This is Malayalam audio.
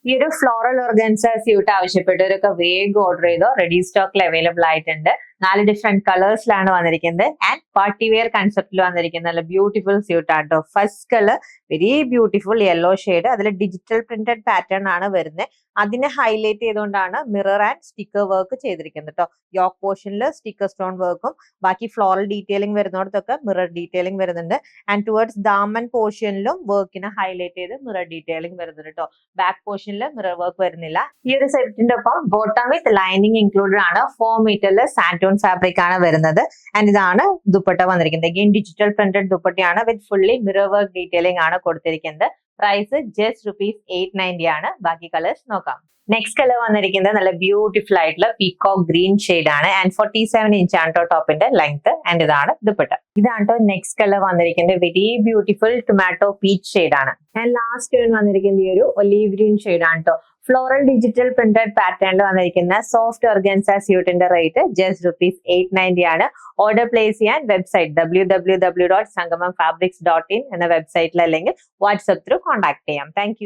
ഈ ഒരു ഫ്ലോറൽ ഓർഗൻസ സ്യൂട്ട് ആവശ്യപ്പെട്ടവരൊക്കെ വേഗം ഓർഡർ ചെയ്തോ. റെഡി സ്റ്റോക്കിൽ അവൈലബിൾ ആയിട്ടുണ്ട്. 4 ഡിഫറെന്റ് കളേഴ്സിലാണ് വന്നിരിക്കുന്നത് ആൻഡ് പാർട്ടി വെയർ കൺസെപ്റ്റിൽ വന്നിരിക്കുന്ന നല്ല ബ്യൂട്ടിഫുൾ സ്യൂട്ട് ആണ് കേട്ടോ. First colour very beautiful yellow shade, അതിൽ ഡിജിറ്റൽ പ്രിന്റഡ് പാറ്റേൺ ആണ് വരുന്നത്. അതിനെ ഹൈലൈറ്റ് ചെയ്തുകൊണ്ടാണ് മിറർ ആൻഡ് സ്റ്റിക്കർ വർക്ക് ചെയ്തിരിക്കുന്നത് കേട്ടോ. യോക്ക് പോർഷനിൽ സ്റ്റിക്കർ സ്റ്റോൺ വർക്കും ബാക്കി ഫ്ലോറൽ ഡീറ്റെയിലിംഗ് വരുന്നിടത്തൊക്കെ മിറർ ഡീറ്റെയിലിംഗ് വരുന്നുണ്ട്. ആൻഡ് ടുവേർഡ്സ് ദാമൻ പോർഷനിലും വർക്കിനെ ഹൈലൈറ്റ് ചെയ്ത് മിറർ ഡീറ്റെയിലിംഗ് വരുന്നുണ്ട് കേട്ടോ. ബാക്ക് പോർഷനിൽ മിറർ വർക്ക് വരുന്നില്ല. ഈ ഒരു സെറ്റിന്റെ ഒപ്പം ബോട്ടം വിത്ത് ലൈനിങ് ഇൻക്ലൂഡഡ് ആണ്. 4 മീറ്ററിൽ സാൻറ്റോൺ ഫാബ്രിക് ആണ് വരുന്നത്. ആൻഡ് ഇതാണ് ദുപ്പട്ട വന്നിരിക്കുന്നത്. അഗൈൻ ഡിജിറ്റൽ പ്രിന്റഡ് ദുപ്പട്ടയാണ് വിത്ത് ഫുള്ളി മിറർ വർക്ക് ഡീറ്റെയിലിംഗ് ആണ് കൊടുത്തിരിക്കുന്നത്. പ്രൈസ് ജസ്റ്റ് ₹890 ആണ്. ബാക്കി കളേഴ്സ് നോക്കാം. നെക്സ്റ്റ് കളർ വന്നിരിക്കുന്നത് നല്ല ബ്യൂട്ടിഫുൾ ആയിട്ടുള്ള പീകോക്ക് ഗ്രീൻ ഷെയ്ഡ് ആണ്. ആൻഡ് 47 ഇഞ്ച് ആണ് കേട്ടോ ടോപ്പിന്റെ ലെങ്ത്. ആൻഡ് ഇതാണ് ദുപ്പട്ട. ഇതാണ് കേട്ടോ നെക്സ്റ്റ് കളർ വന്നിരിക്കുന്നത്. Very beautiful tomato peach shade ആണ്. ആൻഡ് ലാസ്റ്റ് വന്നിരിക്കുന്നത് ഈ ഒരു ഒലീവ് ഗ്രീൻ ഷെയ്ഡ് ആണ് കേട്ടോ. ഫ്ലോറൽ ഡിജിറ്റൽ പ്രിന്റഡ് പാറ്റേണിൽ വന്നിരിക്കുന്ന സോഫ്റ്റ് ഓർഗൻസ സ്യൂട്ടിന്റെ റേറ്റ് ജസ്റ്റ് ₹890 ആണ്. ഓർഡർ പ്ലേസ് ചെയ്യാൻ വെബ്സൈറ്റ് www.sangamamfabrics.in എന്ന വെബ്സൈറ്റിൽ അല്ലെങ്കിൽ വാട്സ്ആപ്പ് ത്രൂ കോൺടാക്ട് ചെയ്യാം. താങ്ക്